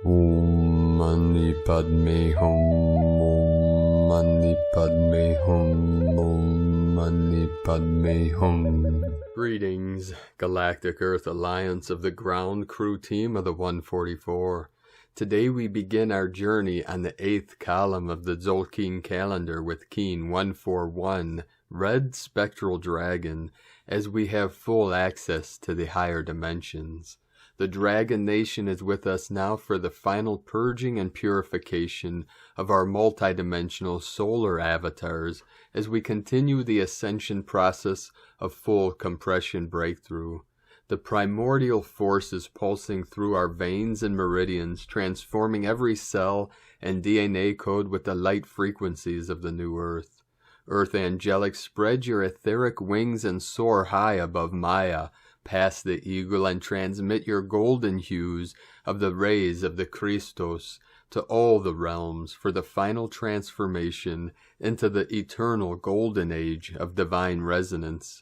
Om Mani Padme Hum. Om Mani Padme Hum. Om Mani Padme Hum. Greetings, Galactic Earth Alliance of the ground crew team of the 144. Today we begin our journey on the 8th column of the Tzolk'in calendar with Keen 141, Red Spectral Dragon, as we have full access to the higher dimensions. The Dragon Nation is with us now for the final purging and purification of our multidimensional solar avatars as we continue the ascension process of full compression breakthrough. The primordial forces pulsing through our veins and meridians, transforming every cell and DNA code with the light frequencies of the new Earth. Earth angelic, spread your etheric wings and soar high above Maya, past the eagle, and transmit your golden hues of the rays of the Christos to all the realms for the final transformation into the eternal golden age of divine resonance.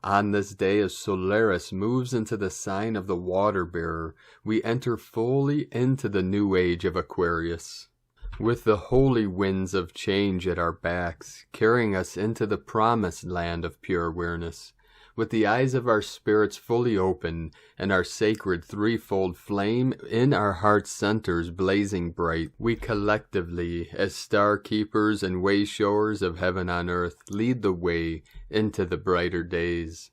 On this day, as Solaris moves into the sign of the water bearer, we enter fully into the new age of Aquarius, with the holy winds of change at our backs, carrying us into the promised land of pure awareness. With the eyes of our spirits fully open, and our sacred threefold flame in our heart centers blazing bright, we collectively, as star keepers and way showers of heaven on earth, lead the way into the brighter days.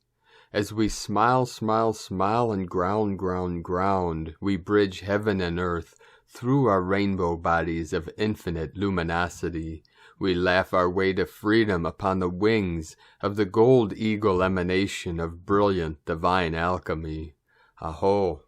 As we smile, smile, smile, and ground, ground, ground, we bridge heaven and earth through our rainbow bodies of infinite luminosity. We laugh our way to freedom upon the wings of the gold eagle emanation of brilliant divine alchemy. Aho!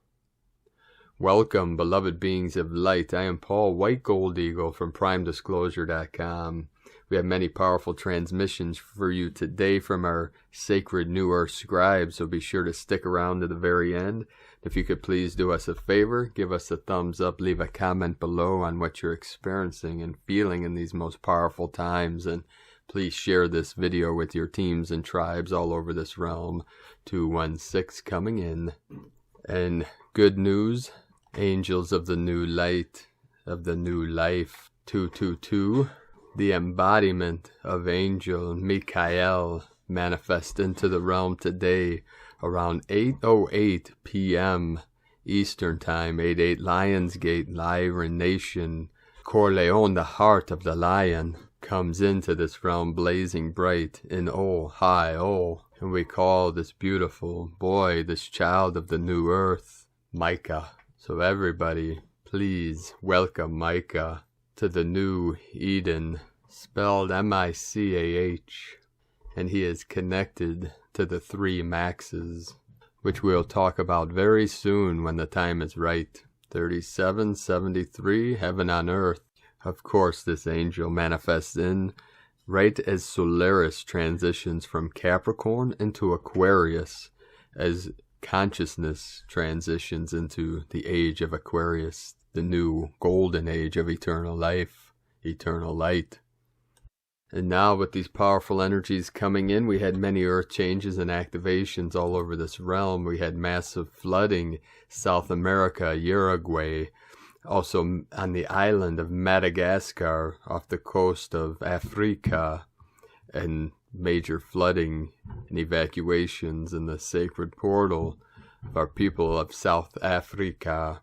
Welcome, beloved beings of light. I am Paul, White Gold Eagle from PrimeDisclosure.com. We have many powerful transmissions for you today from our sacred New Earth scribes, so be sure to stick around to the very end. If you could please do us a favor, give us a thumbs up, leave a comment below on what you're experiencing and feeling in these most powerful times, and please share this video with your teams and tribes all over this realm. 216 coming in. And good news, angels of the new light, of the new life. 222, the embodiment of Angel Michael manifest into the realm today around 8:08 p.m. Eastern Time, 88 Lionsgate, Lyran Nation. Corleone, the heart of the lion, comes into this realm blazing bright in Oh, Hi, Oh. And we call this beautiful boy, this child of the new earth, Micah. So everybody, please welcome Micah to the new Eden, spelled M-I-C-A-H. And he is connected to the three maxes, which we'll talk about very soon when the time is right. 3773, heaven on earth. Of course, this angel manifests in right as Solaris transitions from Capricorn into Aquarius, as consciousness transitions into the age of Aquarius, the new golden age of eternal life, eternal light. And now with these powerful energies coming in, we had many earth changes and activations all over this realm. We had massive flooding, South America, Uruguay, also on the island of Madagascar off the coast of Africa, and major flooding and evacuations in the sacred portal of our people of South Africa.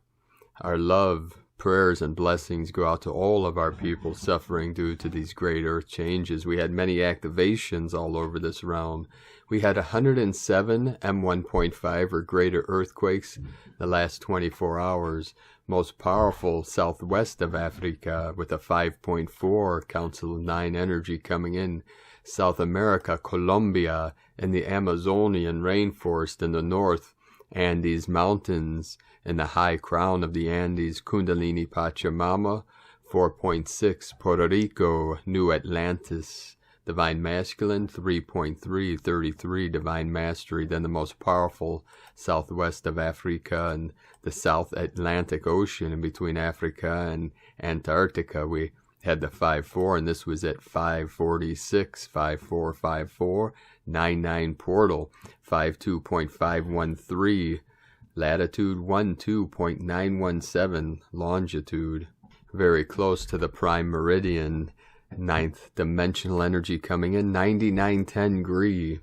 Our love, prayers, and blessings go out to all of our people suffering due to these great earth changes. We had many activations all over this realm. We had 107 M1.5 or greater earthquakes the last 24 hours. Most powerful southwest of Africa with a 5.4 Council of 9 energy coming in. South America, Colombia, and the Amazonian rainforest in the north, Andes Mountains, in the high crown of the Andes, Kundalini Pachamama, 4.6, Puerto Rico, New Atlantis, Divine Masculine, 3.3, 33, Divine Mastery. Then the most powerful southwest of Africa and the South Atlantic Ocean in between Africa and Antarctica. We had the 5-4, and this was at 546, 5454, 99 portal, 52.513, latitude 12.917, longitude, very close to the prime meridian, 9th dimensional energy coming in, 9910 degree.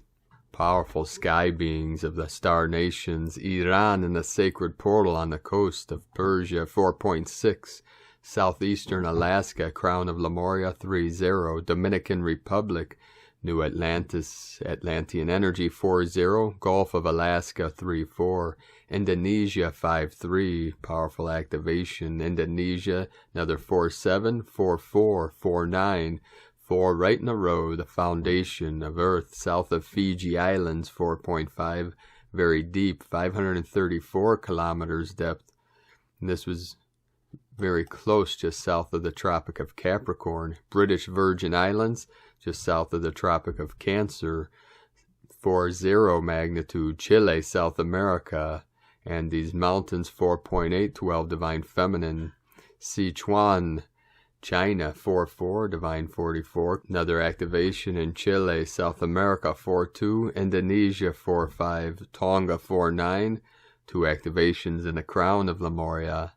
Powerful sky beings of the star nations, Iran in the sacred portal on the coast of Persia, 4.6, southeastern Alaska, crown of Lemuria, 3.0, Dominican Republic, New Atlantis, Atlantean energy, 4.0, Gulf of Alaska, 3.4, Indonesia, 5.3, powerful activation, Indonesia, another 4.7, 4.4, 4.9, 4 right in a row, the foundation of Earth, south of Fiji Islands, 4.5, very deep, 534 kilometers depth. And this was very close, just south of the Tropic of Capricorn. British Virgin Islands, just south of the Tropic of Cancer, 4.0 magnitude. Chile, South America, and these mountains, 4.8, 12 divine feminine. Sichuan, China, 4.4, divine 44, another activation in Chile, South America, 4.2, Indonesia, 4.5, Tonga, 4.9, 2 activations in the crown of Lemuria,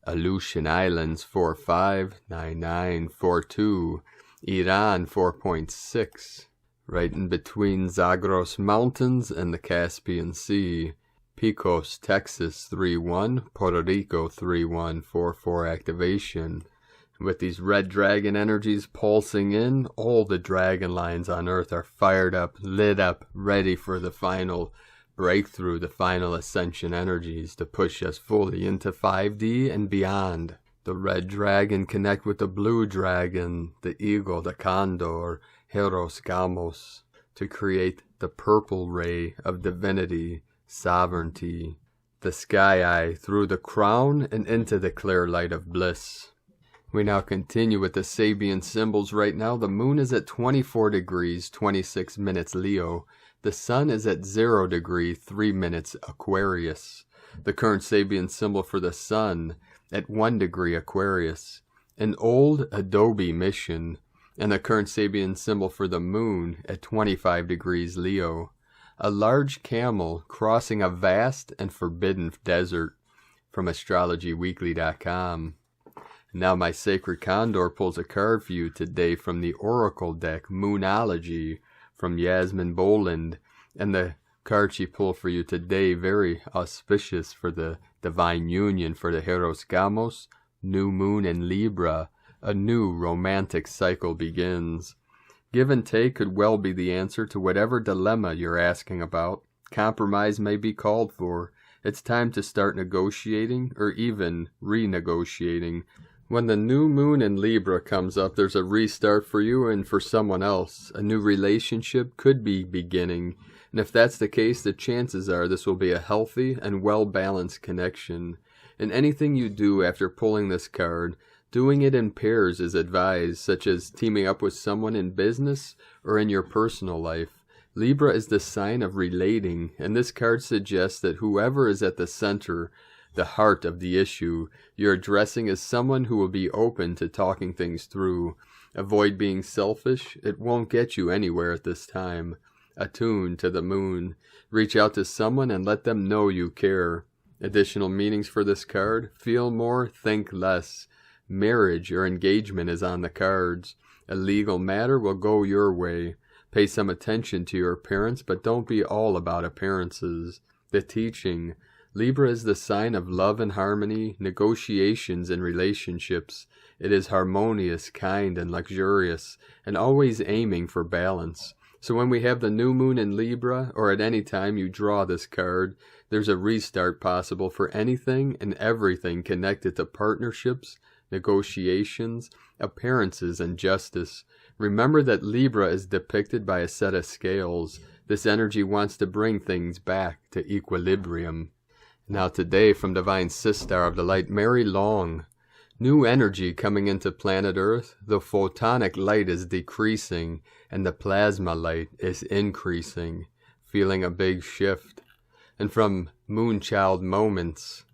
Aleutian Islands, 4.5, 9.9, 4.2, Iran, 4.6, right in between Zagros Mountains and the Caspian Sea, Pecos, Texas, 3.1, Puerto Rico, 3.1, 4.4 activation. With these red dragon energies pulsing in, all the dragon lines on Earth are fired up, lit up, ready for the final breakthrough, the final ascension energies to push us fully into 5D and beyond. The red dragon connect with the blue dragon, the eagle, the condor, Heros Gamos, to create the purple ray of divinity, sovereignty, the sky eye through the crown and into the clear light of bliss. We now continue with the Sabian symbols right now. The moon is at 24 degrees, 26 minutes Leo. The sun is at 0 degree, 3 minutes Aquarius. The current Sabian symbol for the sun at 1 degree Aquarius. An old Adobe mission. And the current Sabian symbol for the moon at 25 degrees Leo. A large camel crossing a vast and forbidden desert. From astrologyweekly.com. Now my sacred condor pulls a card for you today from the Oracle deck, Moonology, from Yasmin Boland. And the card she pulled for you today, very auspicious for the divine union for the Heros Gamos, new moon in Libra. A new romantic cycle begins. Give and take could well be the answer to whatever dilemma you're asking about. Compromise may be called for. It's time to start negotiating or even renegotiating. When the new moon in Libra comes up, there's a restart for you and for someone else. A new relationship could be beginning. And if that's the case, the chances are this will be a healthy and well-balanced connection. And anything you do after pulling this card, doing it in pairs is advised, such as teaming up with someone in business or in your personal life. Libra is the sign of relating, and this card suggests that whoever is at the center, the heart of the issue, you're addressing as someone who will be open to talking things through. Avoid being selfish. It won't get you anywhere at this time. Attune to the moon. Reach out to someone and let them know you care. Additional meanings for this card: feel more, think less. Marriage or engagement is on the cards. A legal matter will go your way. Pay some attention to your appearance, but don't be all about appearances. The teaching: Libra is the sign of love and harmony, negotiations and relationships. It is harmonious, kind, and luxurious, and always aiming for balance. So when we have the new moon in Libra, or at any time you draw this card, there's a restart possible for anything and everything connected to partnerships, negotiations, appearances, and justice. Remember that Libra is depicted by a set of scales. This energy wants to bring things back to equilibrium. Now today, from Divine Sistar of the Light, Mary Long. New energy coming into planet Earth. The photonic light is decreasing and the plasma light is increasing. Feeling a big shift. And from Moonchild Moments,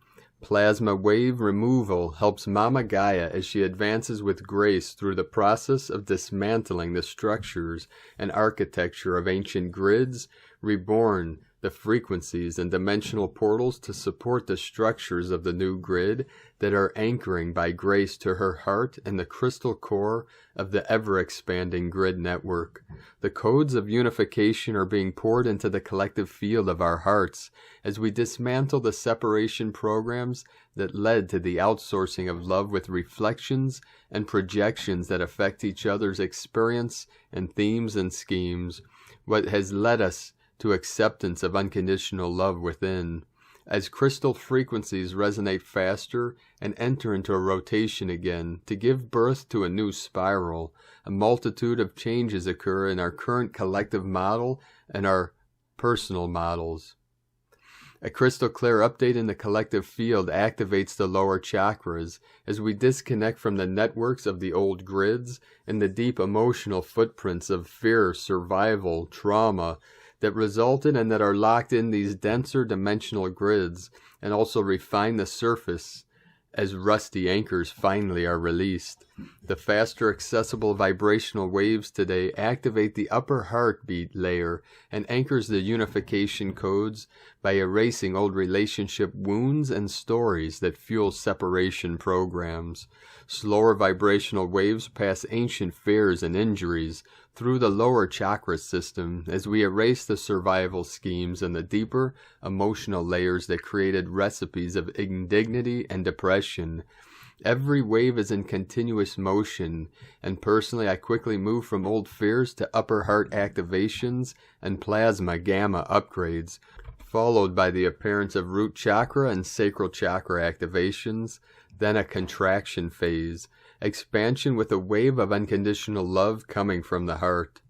plasma wave removal helps Mama Gaia as she advances with grace through the process of dismantling the structures and architecture of ancient grids, reborn the frequencies and dimensional portals to support the structures of the new grid that are anchoring by grace to her heart and the crystal core of the ever-expanding grid network. The codes of unification are being poured into the collective field of our hearts as we dismantle the separation programs that led to the outsourcing of love with reflections and projections that affect each other's experience and themes and schemes, what has led us to acceptance of unconditional love within. As crystal frequencies resonate faster and enter into a rotation again to give birth to a new spiral, a multitude of changes occur in our current collective model and our personal models. A crystal clear update in the collective field activates the lower chakras as we disconnect from the networks of the old grids and the deep emotional footprints of fear, survival, trauma, that resulted and that are locked in these denser dimensional grids, and also refine the surface as rusty anchors finally are released. The faster accessible vibrational waves today activate the upper heartbeat layer and anchors the unification codes by erasing old relationship wounds and stories that fuel separation programs. Slower vibrational waves pass ancient fears and injuries through the lower chakra system as we erase the survival schemes and the deeper emotional layers that created recipes of indignity and depression. Every wave is in continuous motion, and personally I quickly move from old fears to upper heart activations and plasma gamma upgrades, followed by the appearance of root chakra and sacral chakra activations, then a contraction phase, expansion with a wave of unconditional love coming from the heart.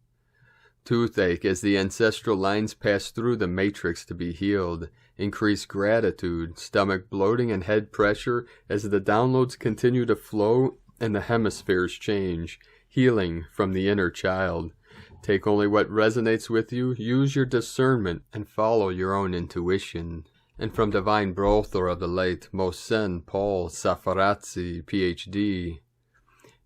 Toothache as the ancestral lines pass through the matrix to be healed. Increased gratitude, stomach bloating and head pressure as the downloads continue to flow and the hemispheres change. Healing from the inner child. Take only what resonates with you, use your discernment, and follow your own intuition. And from Divine Brother of the Light, Mohsen Paul Safarazzi, Ph.D.,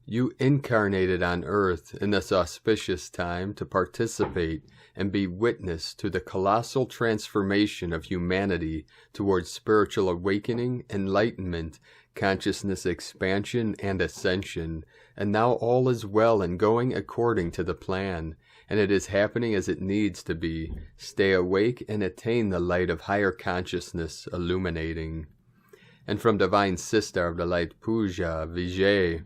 you incarnated on earth in this auspicious time to participate and be witness to the colossal transformation of humanity towards spiritual awakening, enlightenment, consciousness expansion, and ascension. And now all is well and going according to the plan, and it is happening as it needs to be. Stay awake and attain the light of higher consciousness illuminating. And from Divine Sister of the Light, Pooja Vijay,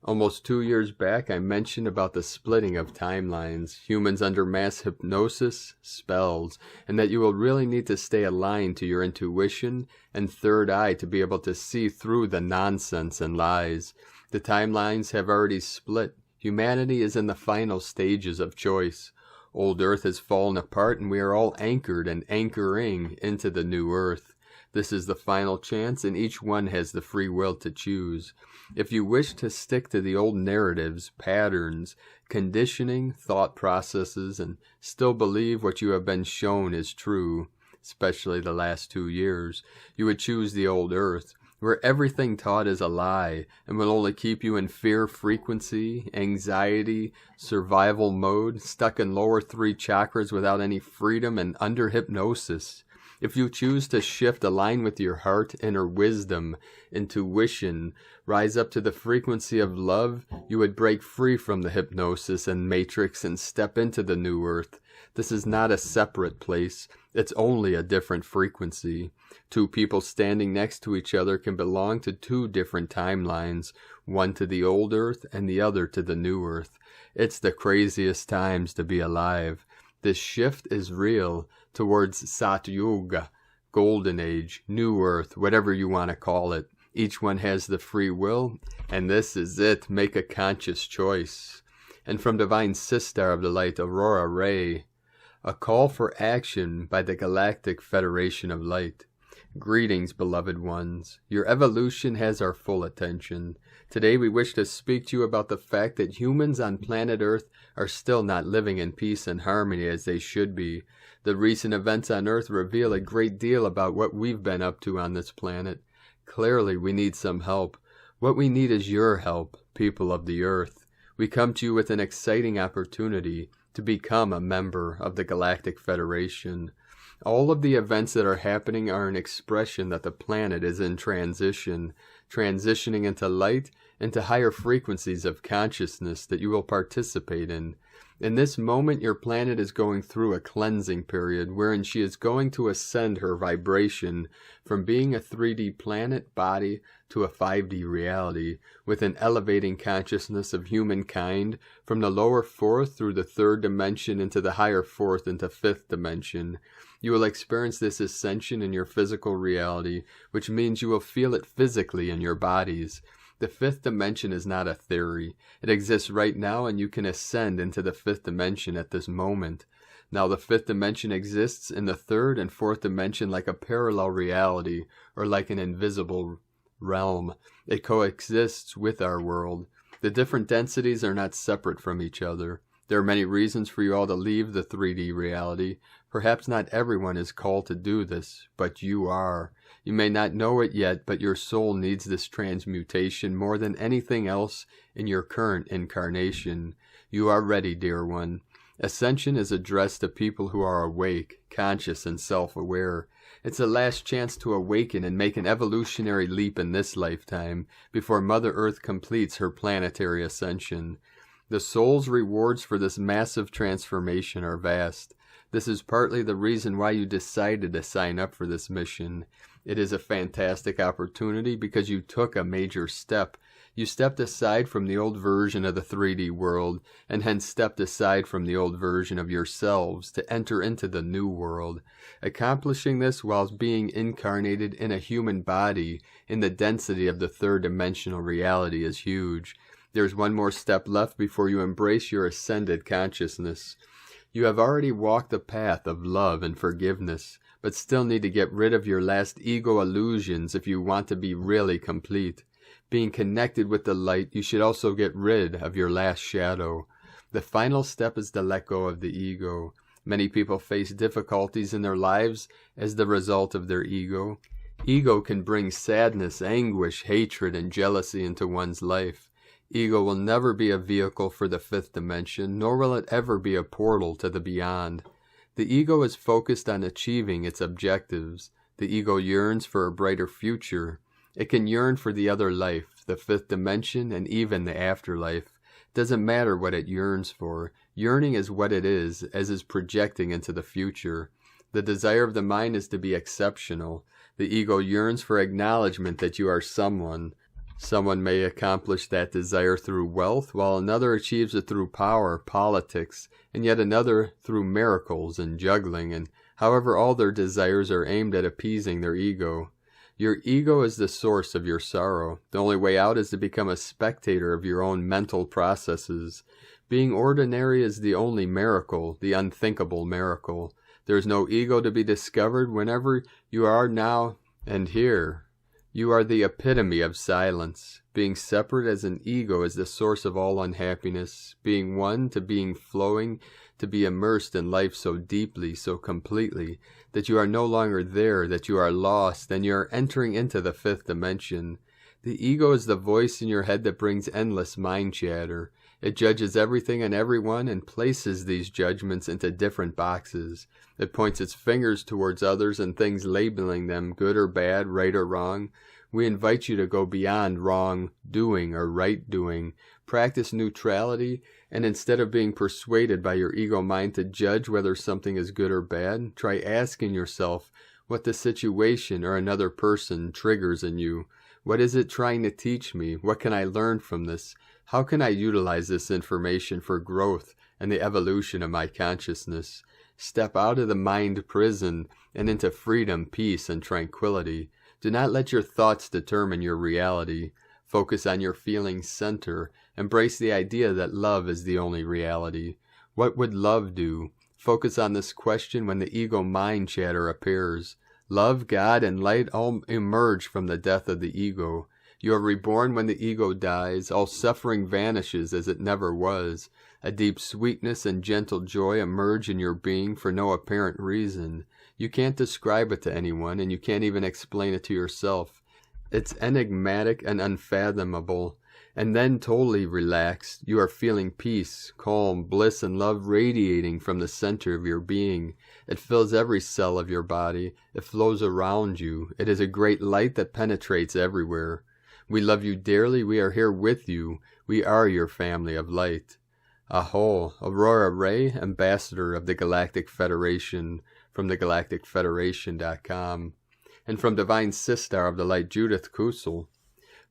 almost 2 years back, I mentioned about the splitting of timelines, humans under mass hypnosis, spells, and that you will really need to stay aligned to your intuition and third eye to be able to see through the nonsense and lies. The timelines have already split. Humanity is in the final stages of choice. Old Earth has fallen apart and we are all anchored and anchoring into the new Earth. This is the final chance, and each one has the free will to choose. If you wish to stick to the old narratives, patterns, conditioning, thought processes, and still believe what you have been shown is true, especially the last 2 years, you would choose the old Earth, where everything taught is a lie and will only keep you in fear frequency, anxiety, survival mode, stuck in lower 3 chakras without any freedom and under hypnosis. If you choose to shift, align with your heart, inner wisdom, intuition, rise up to the frequency of love, you would break free from the hypnosis and matrix and step into the new Earth. This is not a separate place. It's only a different frequency. 2 people standing next to each other can belong to 2 different timelines, one to the old Earth and the other to the new Earth. It's the craziest times to be alive. This shift is real towards Satyuga, Golden Age, New Earth, whatever you want to call it. Each one has the free will, and this is it. Make a conscious choice. And from Divine Sister of the Light, Aurora Ray, a call for action by the Galactic Federation of Light. Greetings, beloved ones. Your evolution has our full attention. Today we wish to speak to you about the fact that humans on planet Earth are still not living in peace and harmony as they should be. The recent events on Earth reveal a great deal about what we've been up to on this planet. Clearly we need some help. What we need is your help, people of the Earth. We come to you with an exciting opportunity to become a member of the Galactic Federation. All of the events that are happening are an expression that the planet is in transition, transitioning into light, into higher frequencies of consciousness that you will participate in. In this moment, your planet is going through a cleansing period wherein she is going to ascend her vibration from being a 3D planet body to a 5D reality, with an elevating consciousness of humankind from the lower fourth through the third dimension into the higher fourth into fifth dimension. You will experience this ascension in your physical reality, which means you will feel it physically in your bodies. The fifth dimension is not a theory. It exists right now, and you can ascend into the fifth dimension at this moment. Now, the fifth dimension exists in the third and fourth dimension like a parallel reality, or like an invisible realm. It coexists with our world. The different densities are not separate from each other. There are many reasons for you all to leave the 3D reality. Perhaps not everyone is called to do this, but you are. You may not know it yet, but your soul needs this transmutation more than anything else in your current incarnation. You are ready, dear one. Ascension is addressed to people who are awake, conscious, and self-aware. It's the last chance to awaken and make an evolutionary leap in this lifetime before Mother Earth completes her planetary ascension. The soul's rewards for this massive transformation are vast. This is partly the reason why you decided to sign up for this mission. It is a fantastic opportunity because you took a major step. You stepped aside from the old version of the 3D world, and hence stepped aside from the old version of yourselves to enter into the new world. Accomplishing this whilst being incarnated in a human body in the density of the third-dimensional reality is huge. There's one more step left before you embrace your ascended consciousness. You have already walked the path of love and forgiveness, but still need to get rid of your last ego illusions if you want to be really complete. Being connected with the light, you should also get rid of your last shadow. The final step is to let go of the ego. Many people face difficulties in their lives as the result of their ego. Ego can bring sadness, anguish, hatred, and jealousy into one's life. Ego will never be a vehicle for the fifth dimension, nor will it ever be a portal to the beyond. The ego is focused on achieving its objectives. The ego yearns for a brighter future. It can yearn for the other life, the fifth dimension, and even the afterlife. Doesn't matter what it yearns for. Yearning is what it is, as is projecting into the future. The desire of the mind is to be exceptional. The ego yearns for acknowledgement that you are someone. Someone may accomplish that desire through wealth, while another achieves it through power, politics, and yet another through miracles and juggling, and however all their desires are aimed at appeasing their ego. Your ego is the source of your sorrow. The only way out is to become a spectator of your own mental processes. Being ordinary is the only miracle, the unthinkable miracle. There is no ego to be discovered whenever you are now and here. You are the epitome of silence. Being separate as an ego is the source of all unhappiness. Being one to being flowing, to be immersed in life so deeply, so completely, that you are no longer there, that you are lost, and you are entering into the fifth dimension. The ego is the voice in your head that brings endless mind chatter. It judges everything and everyone and places these judgments into different boxes. It points its fingers towards others and things, labeling them good or bad, right or wrong. We invite you to go beyond wrong doing or right doing. Practice neutrality, and instead of being persuaded by your ego mind to judge whether something is good or bad, try asking yourself what the situation or another person triggers in you. What is it trying to teach me? What can I learn from this? How can I utilize this information for growth and the evolution of my consciousness? Step out of the mind prison and into freedom, peace, and tranquility. Do not let your thoughts determine your reality. Focus on your feeling center. Embrace the idea that love is the only reality. What would love do? Focus on this question when the ego mind chatter appears. Love, God, and light all emerge from the death of the ego. You are reborn when the ego dies. All suffering vanishes as it never was. A deep sweetness and gentle joy emerge in your being for no apparent reason. You can't describe it to anyone, and you can't even explain it to yourself. It's enigmatic and unfathomable. And then, totally relaxed, you are feeling peace, calm, bliss, and love radiating from the center of your being. It fills every cell of your body. It flows around you. It is a great light that penetrates everywhere. We love you dearly. We are here with you. We are your family of light. Aho, Aurora Ray, Ambassador of the Galactic Federation, from thegalacticfederation.com. And from Divine Sister of the Light, Judith Kusel.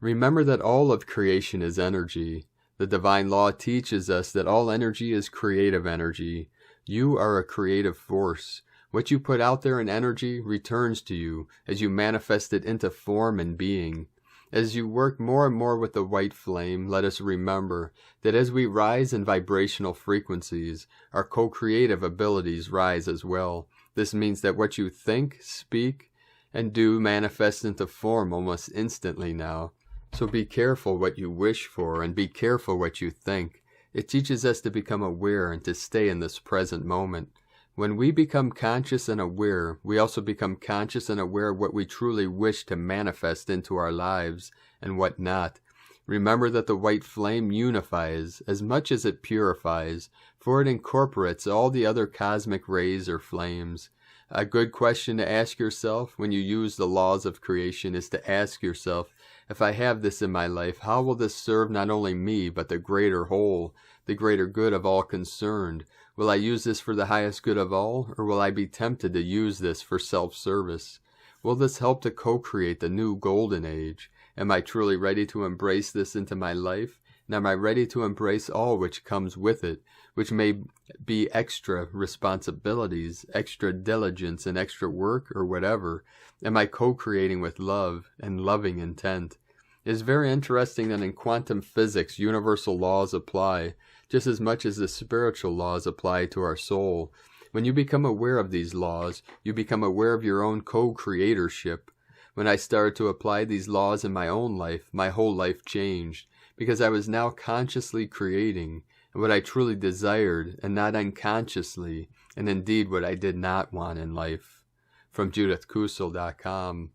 Remember that all of creation is energy. The divine law teaches us that all energy is creative energy. You are a creative force. What you put out there in energy returns to you as you manifest it into form and being. As you work more and more with the white flame, let us remember that as we rise in vibrational frequencies, our co-creative abilities rise as well. This means that what you think, speak, and do manifests into form almost instantly now. So be careful what you wish for, and be careful what you think. It teaches us to become aware and to stay in this present moment. When we become conscious and aware, we also become conscious and aware of what we truly wish to manifest into our lives and what not. Remember that the white flame unifies as much as it purifies, for it incorporates all the other cosmic rays or flames. A good question to ask yourself when you use the laws of creation is to ask yourself, if I have this in my life, how will this serve not only me, but the greater whole, the greater good of all concerned? Will I use this for the highest good of all, or will I be tempted to use this for self-service? Will this help to co-create the new golden age? Am I truly ready to embrace this into my life? And am I ready to embrace all which comes with it, which may be extra responsibilities, extra diligence, and extra work, or whatever? Am I co-creating with love and loving intent? It is very interesting that in quantum physics, universal laws apply, just as much as the spiritual laws apply to our soul. When you become aware of these laws, you become aware of your own co-creatorship. When I started to apply these laws in my own life, my whole life changed, because I was now consciously creating what I truly desired, and not unconsciously, and indeed what I did not want in life. From JudithKusel.com.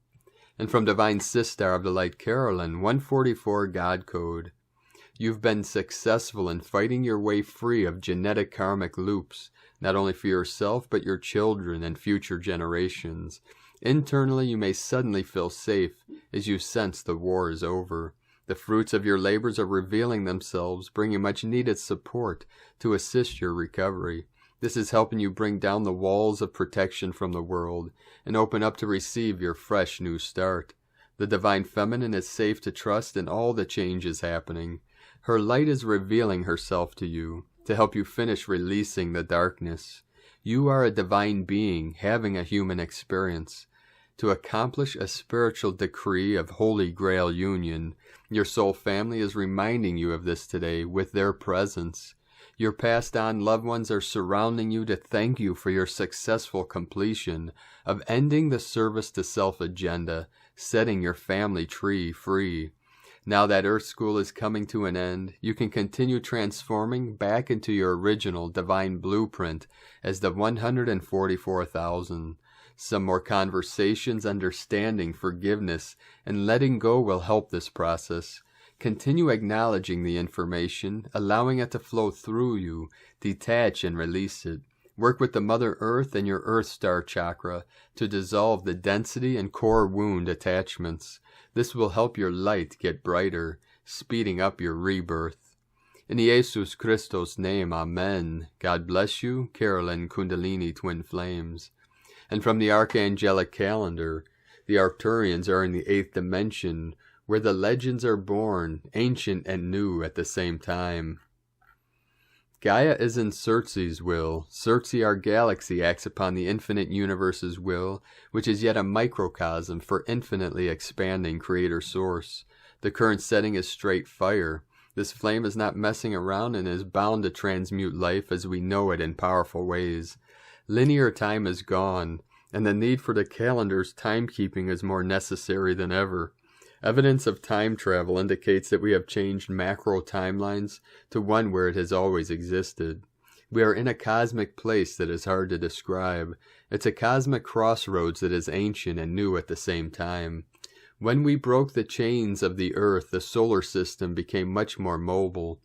And from Divine Sister of the Light, Carolyn, 144 God Code. You've been successful in fighting your way free of genetic karmic loops, not only for yourself, but your children and future generations. Internally, you may suddenly feel safe as you sense the war is over. The fruits of your labors are revealing themselves, bringing much needed support to assist your recovery. This is helping you bring down the walls of protection from the world and open up to receive your fresh new start. The Divine Feminine is safe to trust in all the changes happening. Her light is revealing herself to you to help you finish releasing the darkness. You are a divine being having a human experience. To accomplish a spiritual decree of Holy Grail union, your soul family is reminding you of this today with their presence. Your passed on loved ones are surrounding you to thank you for your successful completion of ending the service to self agenda, setting your family tree free. Now that Earth School is coming to an end, you can continue transforming back into your original divine blueprint as the 144,000. Some more conversations, understanding, forgiveness, and letting go will help this process. Continue acknowledging the information, allowing it to flow through you, detach and release it. Work with the Mother Earth and your Earth Star chakra to dissolve the density and core wound attachments. This will help your light get brighter, speeding up your rebirth. In Jesus Christos' name, Amen. God bless you, Carolyn Kundalini Twin Flames. And from the Archangelic Calendar, the Arcturians are in the 8th dimension, where the legends are born, ancient and new at the same time. Gaia is in Circe's will. Circe, our galaxy, acts upon the infinite universe's will, which is yet a microcosm for infinitely expanding Creator Source. The current setting is straight fire. This flame is not messing around and is bound to transmute life as we know it in powerful ways. Linear time is gone, and the need for the calendar's timekeeping is more necessary than ever. Evidence of time travel indicates that we have changed macro timelines to one where it has always existed. We are in a cosmic place that is hard to describe. It's a cosmic crossroads that is ancient and new at the same time. When we broke the chains of the Earth, the solar system became much more mobile.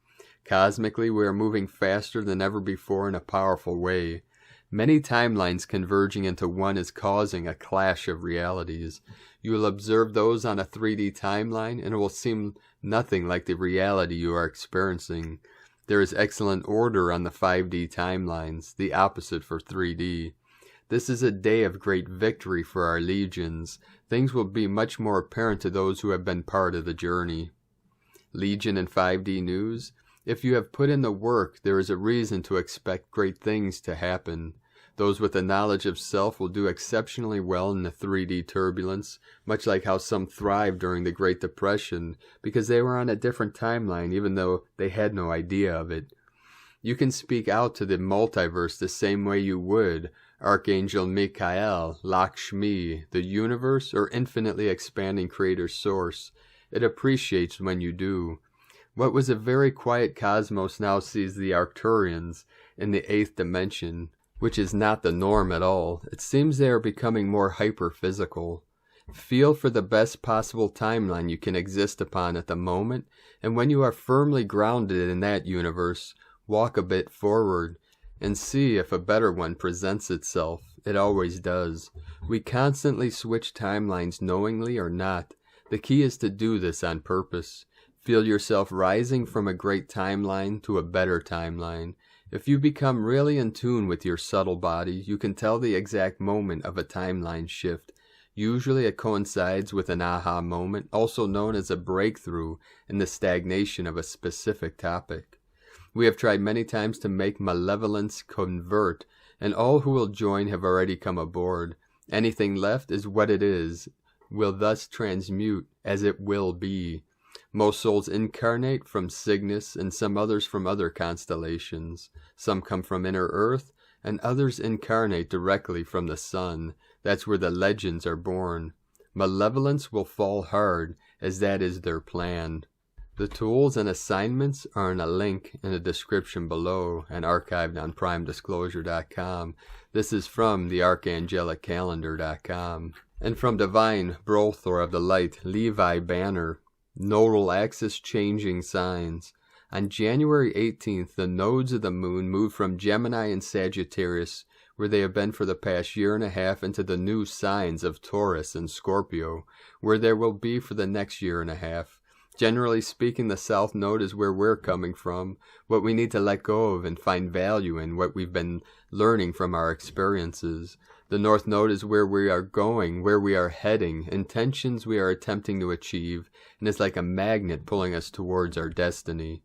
Cosmically, we are moving faster than ever before in a powerful way. Many timelines converging into one is causing a clash of realities. You will observe those on a 3D timeline, and it will seem nothing like the reality you are experiencing. There is excellent order on the 5D timelines, the opposite for 3D. This is a day of great victory for our legions. Things will be much more apparent to those who have been part of the journey. Legion and 5D news. If you have put in the work, there is a reason to expect great things to happen. Those with a knowledge of self will do exceptionally well in the 3D turbulence, much like how some thrived during the Great Depression, because they were on a different timeline even though they had no idea of it. You can speak out to the multiverse the same way you would Archangel Michael, Lakshmi, the universe, or infinitely expanding creator source. It appreciates when you do. What was a very quiet cosmos now sees the Arcturians in the 8th dimension, which is not the norm at all. It seems they are becoming more hyper-physical. Feel for the best possible timeline you can exist upon at the moment, and when you are firmly grounded in that universe, walk a bit forward, and see if a better one presents itself. It always does. We constantly switch timelines knowingly or not. The key is to do this on purpose. Feel yourself rising from a great timeline to a better timeline. If you become really in tune with your subtle body, you can tell the exact moment of a timeline shift. Usually it coincides with an aha moment, also known as a breakthrough in the stagnation of a specific topic. We have tried many times to make malevolence convert, and all who will join have already come aboard. Anything left is what it is, will thus transmute as it will be. Most souls incarnate from Cygnus and some others from other constellations. Some come from inner Earth, and others incarnate directly from the sun. That's where the legends are born. Malevolence will fall hard, as that is their plan. The tools and assignments are in a link in the description below and archived on primedisclosure.com. This is from the archangelicalendar.com. And from Divine Brothor of the Light, Levi Banner, Nodal axis changing signs. On January 18th, the nodes of the moon moved from Gemini and Sagittarius, where they have been for the past year and a half, into the new signs of Taurus and Scorpio, where there will be for the next year and a half. Generally speaking, the South Node is where we're coming from, what we need to let go of and find value in, what we've been learning from our experiences. The North Node is where we are going, where we are heading, intentions we are attempting to achieve, and is like a magnet pulling us towards our destiny.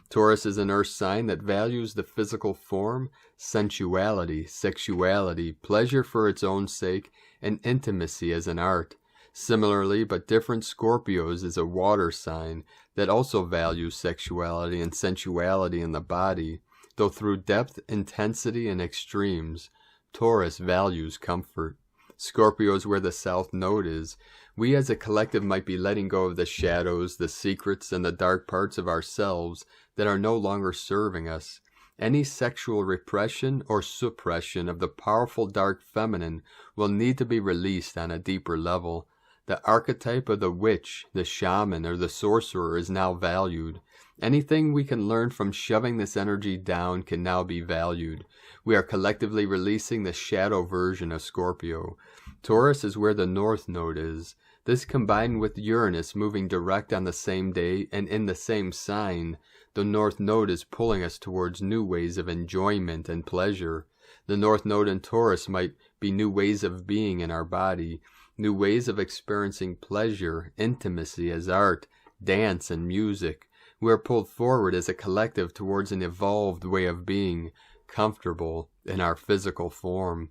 Taurus is an earth sign that values the physical form, sensuality, sexuality, pleasure for its own sake, and intimacy as an art. Similarly, but different, Scorpios is a water sign that also values sexuality and sensuality in the body, though through depth, intensity, and extremes. Taurus values comfort. Scorpio is where the South Node is. We as a collective might be letting go of the shadows, the secrets, and the dark parts of ourselves that are no longer serving us. Any sexual repression or suppression of the powerful dark feminine will need to be released on a deeper level. The archetype of the witch, the shaman, or the sorcerer is now valued. Anything we can learn from shoving this energy down can now be valued. We are collectively releasing the shadow version of Scorpio. Taurus is where the North Node is. This combined with Uranus moving direct on the same day and in the same sign, the North Node is pulling us towards new ways of enjoyment and pleasure. The North Node in Taurus might be new ways of being in our body, new ways of experiencing pleasure, intimacy as art, dance, and music. We are pulled forward as a collective towards an evolved way of being, comfortable in our physical form.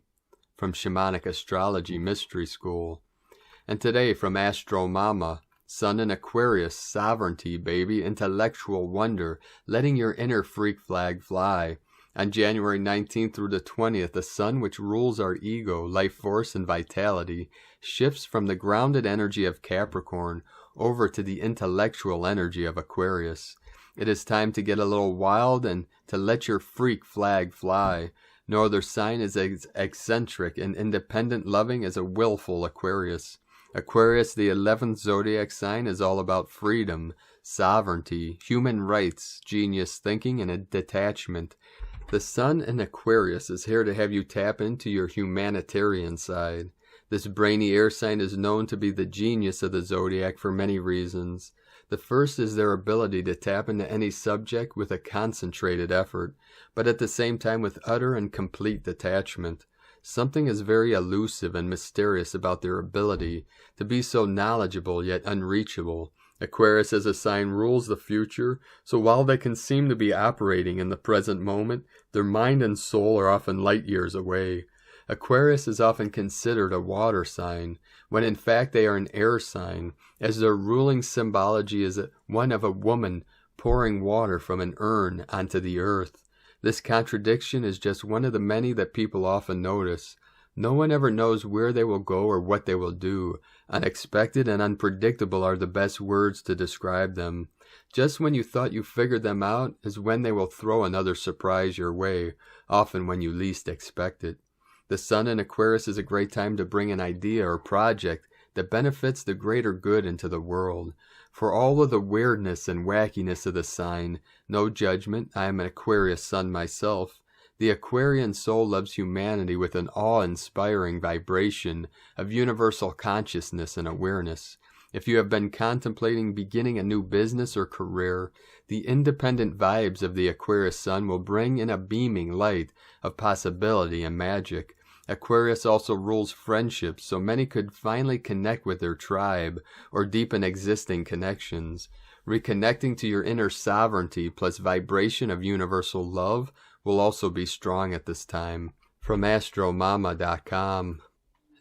From Shamanic Astrology Mystery School. And today from Astro Mama, Sun in Aquarius, sovereignty, baby, intellectual wonder, letting your inner freak flag fly. On January 19th through the 20th, the sun, which rules our ego, life force, and vitality, shifts from the grounded energy of Capricorn over to the intellectual energy of Aquarius. It is time to get a little wild and to let your freak flag fly. No other sign is as eccentric and independent loving as a willful Aquarius. Aquarius, the 11th zodiac sign, is all about freedom, sovereignty, human rights, genius thinking, and a detachment. The sun in Aquarius is here to have you tap into your humanitarian side. This brainy air sign is known to be the genius of the zodiac for many reasons. The first is their ability to tap into any subject with a concentrated effort, but at the same time with utter and complete detachment. Something is very elusive and mysterious about their ability to be so knowledgeable yet unreachable. Aquarius as a sign rules the future, so while they can seem to be operating in the present moment, their mind and soul are often light years away. Aquarius is often considered a water sign, when in fact they are an air sign, as their ruling symbology is one of a woman pouring water from an urn onto the earth. This contradiction is just one of the many that people often notice. No one ever knows where they will go or what they will do. Unexpected and unpredictable are the best words to describe them. Just when you thought you figured them out is when they will throw another surprise your way, often when you least expect it. The sun in Aquarius is a great time to bring an idea or project that benefits the greater good into the world. For all of the weirdness and wackiness of the sign, no judgment, I am an Aquarius sun myself, the Aquarian soul loves humanity with an awe-inspiring vibration of universal consciousness and awareness. If you have been contemplating beginning a new business or career, the independent vibes of the Aquarius sun will bring in a beaming light of possibility and magic. Aquarius also rules friendships, so many could finally connect with their tribe or deepen existing connections. Reconnecting to your inner sovereignty plus vibration of universal love will also be strong at this time. From astromama.com.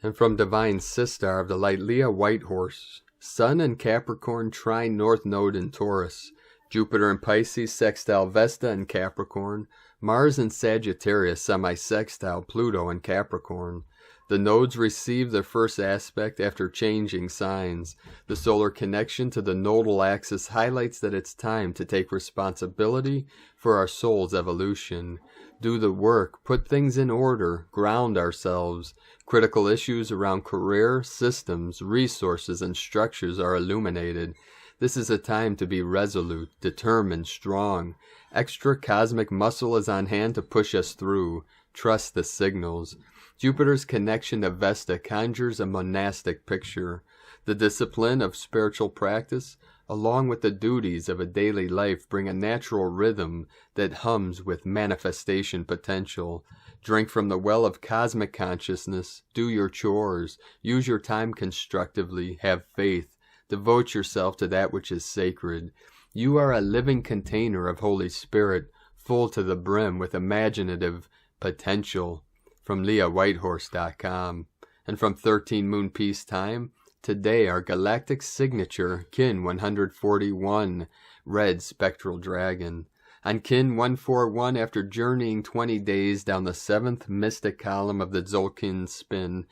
And from Divine Sistar of the Light, Leah Whitehorse. Sun in Capricorn trine North Node in Taurus. Jupiter in Pisces sextile Vesta in Capricorn. Mars in Sagittarius semi-sextile Pluto in Capricorn. The nodes receive their first aspect after changing signs. The solar connection to the nodal axis highlights that it's time to take responsibility for our soul's evolution. Do the work, put things in order, ground ourselves. Critical issues around career, systems, resources, and structures are illuminated. This is a time to be resolute, determined, strong. Extra cosmic muscle is on hand to push us through. Trust the signals. Jupiter's connection to Vesta conjures a monastic picture. The discipline of spiritual practice, along with the duties of a daily life, bring a natural rhythm that hums with manifestation potential. Drink from the well of cosmic consciousness. Do your chores. Use your time constructively. Have faith. Devote yourself to that which is sacred. You are a living container of Holy Spirit, full to the brim with imaginative potential. From LeahWhitehorse.com. And from 13 Moon Peace Time, today our galactic signature, Kin 141, Red Spectral Dragon. On Kin 141, after journeying 20 days down the 7th mystic column of the Tzolk'in spin,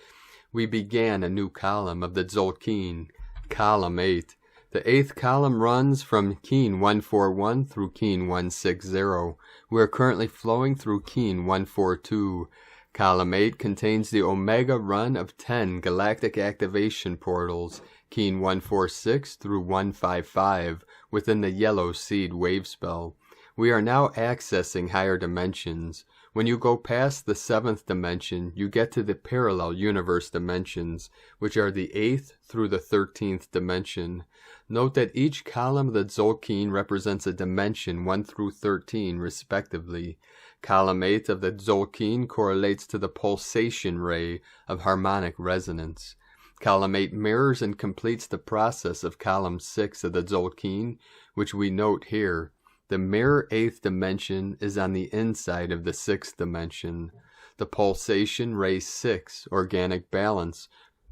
we began a new column of the Tzolk'in, column 8. The 8th column runs from Kin 141 through Kin 160. We are currently flowing through Kin 142. Column 8 contains the Omega run of 10 galactic activation portals, Kin 146 through 155, within the Yellow Seed wave spell. We are now accessing higher dimensions. When you go past the 7th dimension, you get to the parallel universe dimensions, which are the 8th through the 13th dimension. Note that each column of the Tzolk'in represents a dimension 1 through 13, respectively. Column 8 of the Tzolk'in correlates to the pulsation ray of harmonic resonance. Column 8 mirrors and completes the process of Column 6 of the Tzolk'in, which we note here. The mirror 8th dimension is on the inside of the 6th dimension. The pulsation ray 6, organic balance,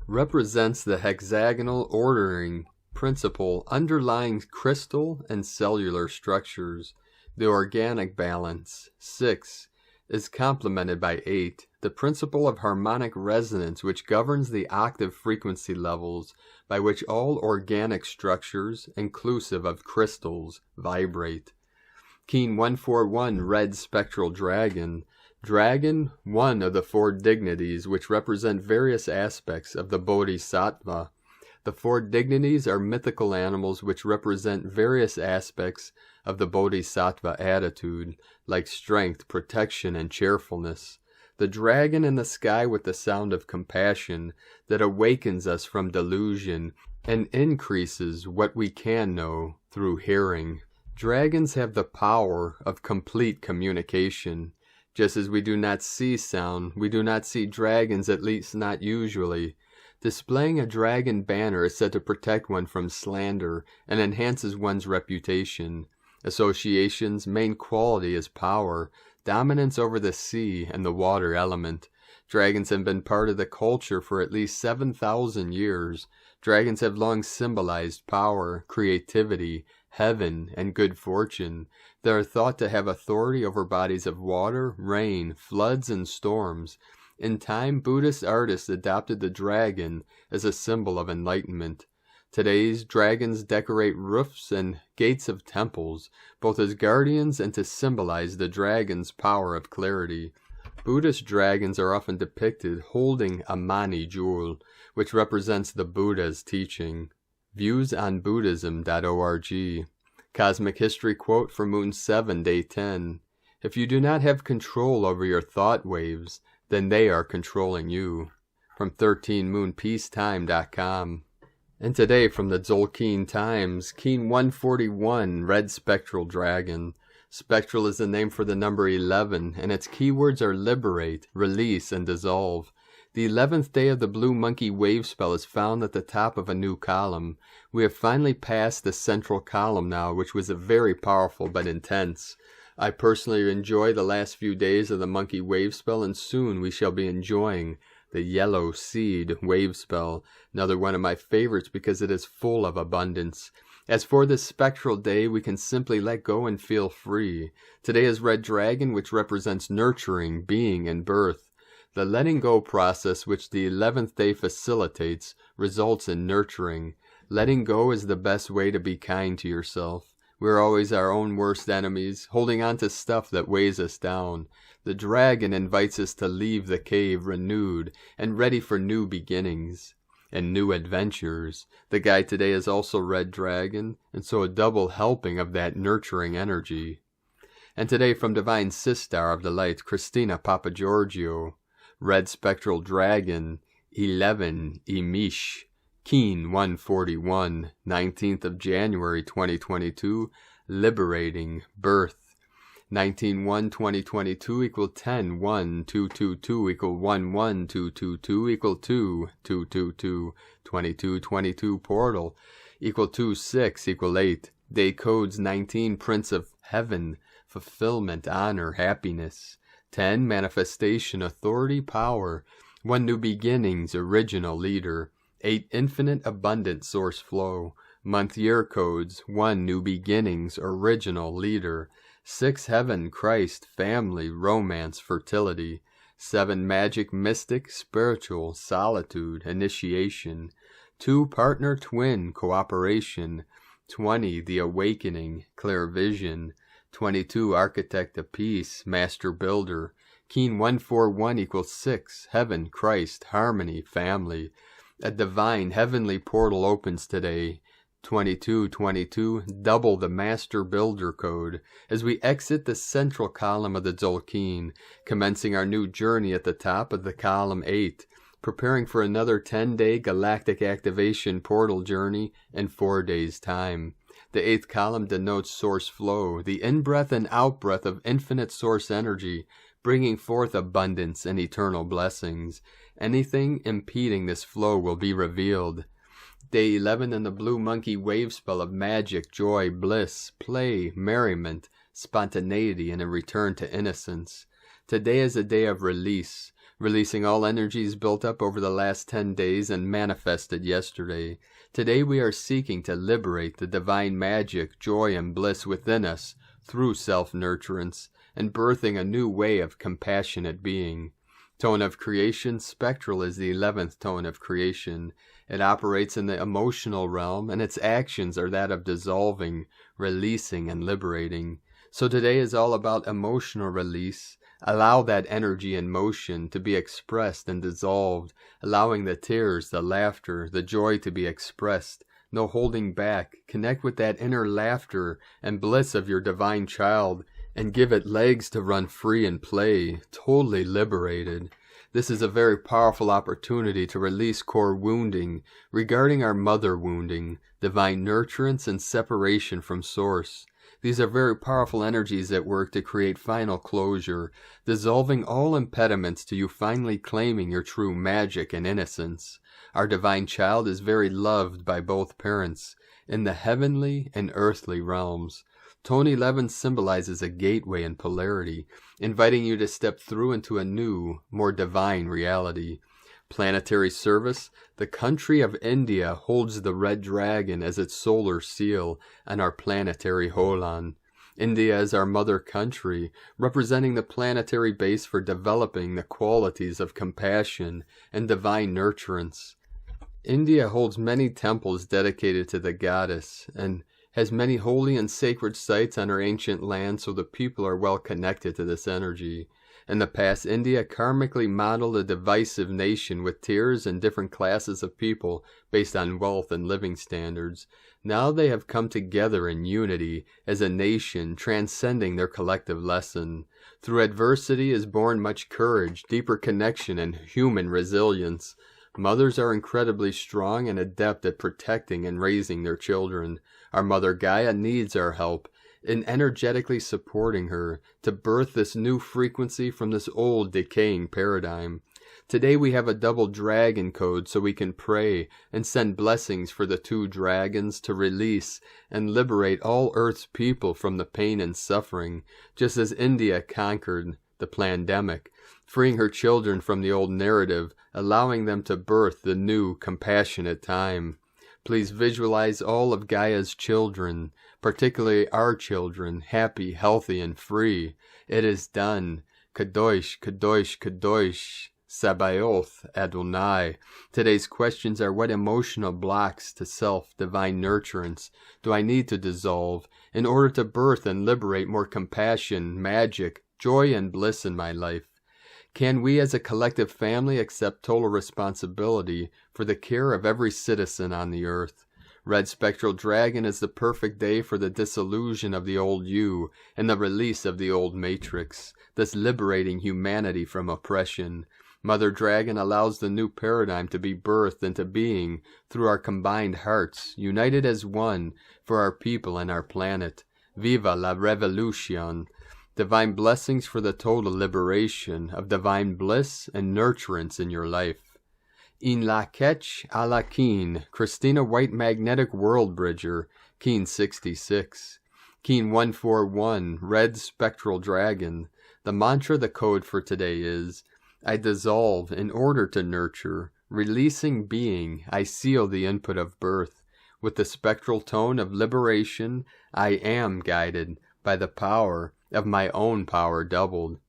represents the hexagonal ordering principle underlying crystal and cellular structures. The organic balance, 6, is complemented by 8, the principle of harmonic resonance which governs the octave frequency levels by which all organic structures, inclusive of crystals, vibrate. Kin 141, Red Spectral Dragon. Dragon, one of the 4 dignities which represent various aspects of the Bodhisattva. The 4 dignities are mythical animals which represent various aspects of the bodhisattva attitude, like strength, protection, and cheerfulness. The dragon in the sky with the sound of compassion that awakens us from delusion and increases what we can know through hearing. Dragons have the power of complete communication. Just as we do not see sound, we do not see dragons, at least not usually. Displaying a dragon banner is said to protect one from slander and enhances one's reputation. Association's main quality is power, dominance over the sea and the water element. Dragons have been part of the culture for at least 7,000 years. Dragons have long symbolized power, creativity, heaven, and good fortune. They are thought to have authority over bodies of water, rain, floods, and storms. In time, Buddhist artists adopted the dragon as a symbol of enlightenment. Today's dragons decorate roofs and gates of temples, both as guardians and to symbolize the dragon's power of clarity. Buddhist dragons are often depicted holding a mani jewel, which represents the Buddha's teaching. Views on Buddhism.org. Cosmic History quote for Moon 7, Day 10. If you do not have control over your thought waves, then they are controlling you. From 13moonpeacetime.com. And today from the Tzolk'in Times, Keen 141, Red Spectral Dragon. Spectral is the name for the number 11, and its keywords are liberate, release, and dissolve. The 11th day of the Blue Monkey wave spell is found at the top of a new column. We have finally passed the central column now, which was very powerful but intense. I personally enjoy the last few days of the Monkey wave spell, and soon we shall be enjoying the Yellow Seed wave spell, another one of my favorites because it is full of abundance. As for this spectral day, we can simply let go and feel free. Today is Red Dragon, which represents nurturing, being, and birth. The letting go process which the 11th day facilitates results in nurturing. Letting go is the best way to be kind to yourself. We're always our own worst enemies, holding on to stuff that weighs us down. The dragon invites us to leave the cave renewed and ready for new beginnings and new adventures. The guide today is also Red Dragon, and so a double helping of that nurturing energy. And today from Divine Sistar of the Light, Christina Papagiorgio, Red Spectral Dragon, 11 Imish, Keen 141, 19th of January 2022, Liberating, Birth. 19-1-2022 equal 10-1-222 equal 1-1-222 equal 2-222 22-22 portal equal 2-6 equal 8. Day codes 19 Prince of Heaven, fulfillment, honor, happiness. 10 manifestation, authority, power. 1 new beginnings, original leader. 8 infinite abundant source flow. Month year codes 1 new beginnings, original leader. 6 heaven, Christ, family, romance, fertility. 7 magic, mystic, spiritual, solitude, initiation. 2 partner, twin, cooperation. 20 the awakening, clear vision. 22 architect of peace, master builder. Keen 141 equals 6 heaven, Christ, harmony, family. A divine heavenly portal opens today. 2222, double the Master Builder code, as we exit the central column of the Tzolk'in, commencing our new journey at the top of the column 8, preparing for another 10-day galactic activation portal journey in 4 days' time. The 8th column denotes source flow, the in-breath and out-breath of infinite source energy, bringing forth abundance and eternal blessings. Anything impeding this flow will be revealed. Day 11 in the Blue Monkey wave spell of magic, joy, bliss, play, merriment, spontaneity, and a return to innocence. Today is a day of release, releasing all energies built up over the last 10 days and manifested yesterday. Today we are seeking to liberate the divine magic, joy, and bliss within us through self-nurturance and birthing a new way of compassionate being. Tone of creation, spectral is the 11th tone of creation. It operates in the emotional realm, and its actions are that of dissolving, releasing, and liberating. So today is all about emotional release, Allow that energy and motion to be expressed and dissolved, allowing the tears, the laughter, the joy to be expressed. No holding back. Connect with that inner laughter and bliss of your divine child and give it legs to run free and play, totally liberated. This is a very powerful opportunity to release core wounding regarding our mother wounding, divine nurturance, and separation from source. These are very powerful energies at work to create final closure, dissolving all impediments to you finally claiming your true magic and innocence. Our divine child is very loved by both parents, in the heavenly and earthly realms. Tone 11 symbolizes a gateway and polarity, inviting you to step through into a new, more divine reality. Planetary service, the country of India holds the red dragon as its solar seal on our planetary holan. India is our mother country, representing the planetary base for developing the qualities of compassion and divine nurturance. India holds many temples dedicated to the goddess, and has many holy and sacred sites on her ancient land, so the people are well connected to this energy. In the past, India karmically modeled a divisive nation with tiers and different classes of people based on wealth and living standards. Now they have come together in unity as a nation, transcending their collective lesson. Through adversity is born much courage, deeper connection, and human resilience. Mothers are incredibly strong and adept at protecting and raising their children. Our mother Gaia needs our help in energetically supporting her to birth this new frequency from this old decaying paradigm. Today we have a double dragon code so we can pray and send blessings for the two dragons to release and liberate all Earth's people from the pain and suffering, just as India conquered the pandemic, freeing her children from the old narrative, allowing them to birth the new compassionate time. Please visualize all of Gaia's children, particularly our children, happy, healthy, and free. It is done. Kadosh, Kadosh, Kadosh, Sabaoth, Adonai. Today's questions are: what emotional blocks to self-divine nurturance do I need to dissolve in order to birth and liberate more compassion, magic, joy, and bliss in my life? Can we as a collective family accept total responsibility for the care of every citizen on the earth? Red Spectral Dragon is the perfect day for the dissolution of the old you and the release of the old matrix, thus liberating humanity from oppression. Mother Dragon allows the new paradigm to be birthed into being through our combined hearts, united as one for our people and our planet. Viva la Revolution! Divine blessings for the total liberation of divine bliss and nurturance in your life. In la Ketch a la Keen, Christina White Magnetic World Bridger, Keen 66. Keen 141, Red Spectral Dragon. The mantra, the code for today is: I dissolve in order to nurture, releasing being, I seal the input of birth. With the spectral tone of liberation, I am guided by the power of my own power doubled.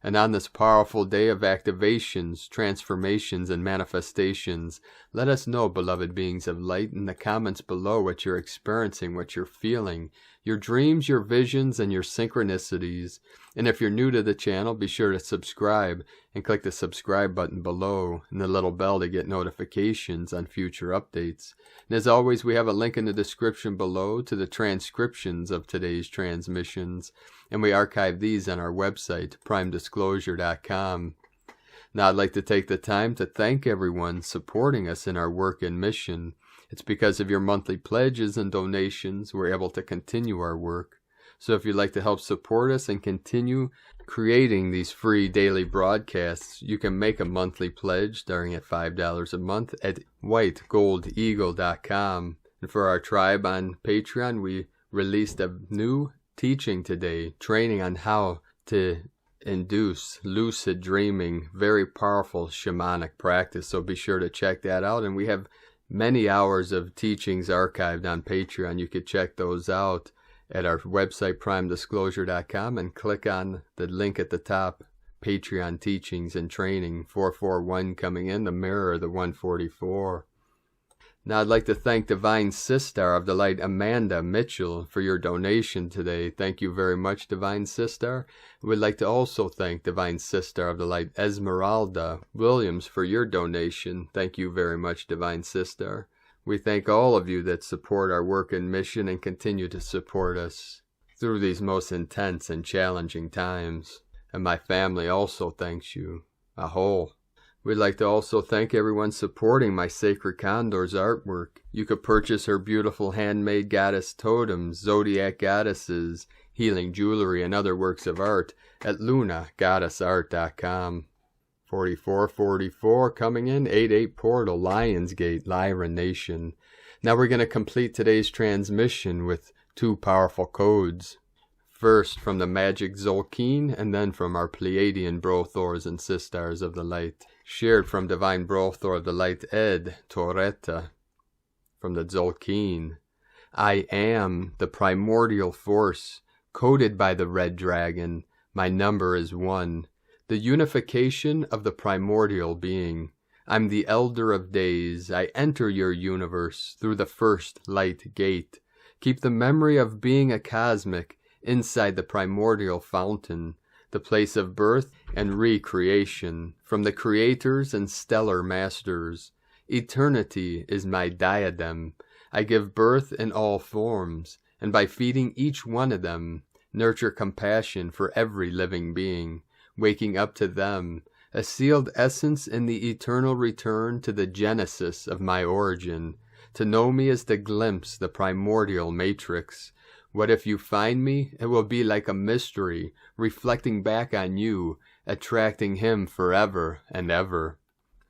And on this powerful day of activations, transformations, and manifestations, let us know, beloved beings of light, in the comments below what you're experiencing, what you're feeling, your dreams, your visions, and your synchronicities. And if you're new to the channel, be sure to subscribe and click the subscribe button below and the little bell to get notifications on future updates. And as always, we have a link in the description below to the transcriptions of today's transmissions, and we archive these on our website, primedisclosure.com. Now I'd like to take the time to thank everyone supporting us in our work and mission. It's because of your monthly pledges and donations we're able to continue our work. So if you'd like to help support us and continue creating these free daily broadcasts, you can make a monthly pledge starting at $5 a month at whitegoldeagle.com. And for our tribe on Patreon, we released a new teaching today, training on how to induce lucid dreaming, very powerful shamanic practice. So be sure to check that out. And we have many hours of teachings archived on Patreon. You could check those out at our website, primedisclosure.com, and click on the link at the top, Patreon teachings and training. 441 coming in, the mirror, the 144. Now I'd like to thank Divine Sister of the Light Amanda Mitchell for your donation today. Thank you very much, Divine Sister. We'd like to also thank Divine Sister of the Light Esmeralda Williams for your donation. Thank you very much, Divine Sister. We thank all of you that support our work and mission and continue to support us through these most intense and challenging times. And my family also thanks you. Aho. We'd like to also thank everyone supporting my Sacred Condor's artwork. You could purchase her beautiful handmade goddess totems, zodiac goddesses, healing jewelry, and other works of art at lunagoddessart.com. 4444 coming in, 88 Portal, Lionsgate, Lyra Nation. Now we're going to complete today's transmission with 2 powerful codes. First from the Magic Zolkeen, and then from our Pleiadian Brothors and Sisters of the Light. Shared from Divine Brothor of the Light Ed Toretta. From the Zolkeen. I am the primordial force, coded by the Red Dragon. My number is 1. The unification of the primordial being. I'm the Elder of Days. I enter your universe through the first light gate. Keep the memory of being a cosmic inside the primordial fountain, the place of birth and recreation, from the creators and stellar masters. Eternity is my diadem. I give birth in all forms, and by feeding each one of them, nurture compassion for every living being, waking up to them, a sealed essence in the eternal return to the genesis of my origin. To know me is to glimpse the primordial matrix. What if you find me? It will be like a mystery, reflecting back on you, attracting him forever and ever.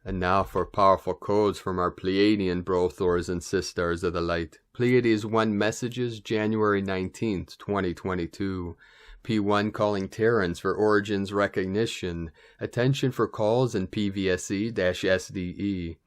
And now for powerful codes from our Pleiadian Brothors and Sisters of the Light. Pleiades 1 Messages, January 19th, 2022. P1 calling Terrans for Origins Recognition. Attention for calls in PVSE-SDE.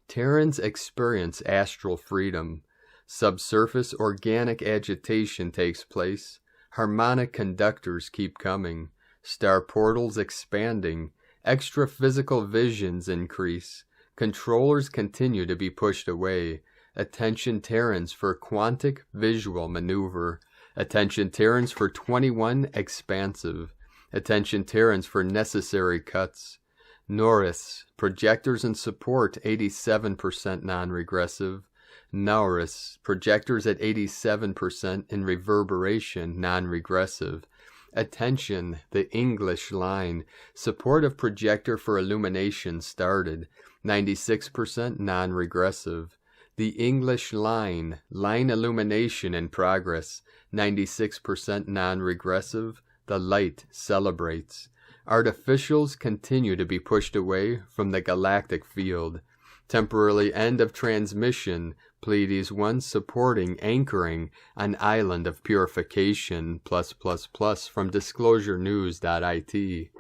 Terrans experience astral freedom. Subsurface organic agitation takes place. Harmonic conductors keep coming. Star portals expanding. Extra physical visions increase. Controllers continue to be pushed away. Attention Terrans for quantic visual maneuver. Attention Terrans for 21 expansive. Attention Terrans for necessary cuts. Norris, projectors and support 87% non-regressive. Nauris, projectors at 87% in reverberation, non-regressive. Attention, the English line, support of projector for illumination started, 96% non-regressive. The English line illumination in progress, 96% non-regressive. The light celebrates. Artificials continue to be pushed away from the galactic field. Temporarily end of transmission. Pleiades 1 supporting anchoring an island of purification +++ from disclosurenews.it.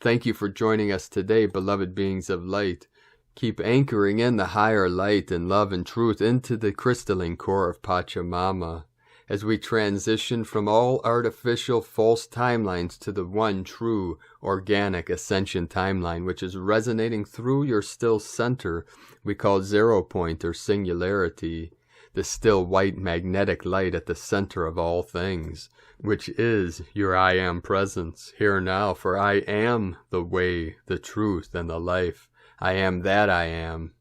Thank you for joining us today, beloved beings of light. Keep anchoring in the higher light and love and truth into the crystalline core of Pachamama as we transition from all artificial false timelines to the one true organic ascension timeline, which is resonating through your still center we call 0 point or singularity, the still white magnetic light at the center of all things, which is your I am presence here now, for I am the way, the truth, and the life. I am that I am.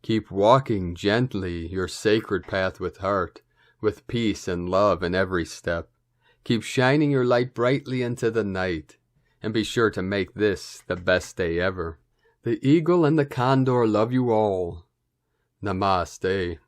Keep walking gently your sacred path with heart, with peace and love in every step. Keep shining your light brightly into the night, and be sure to make this the best day ever. The eagle and the condor love you all. Namaste.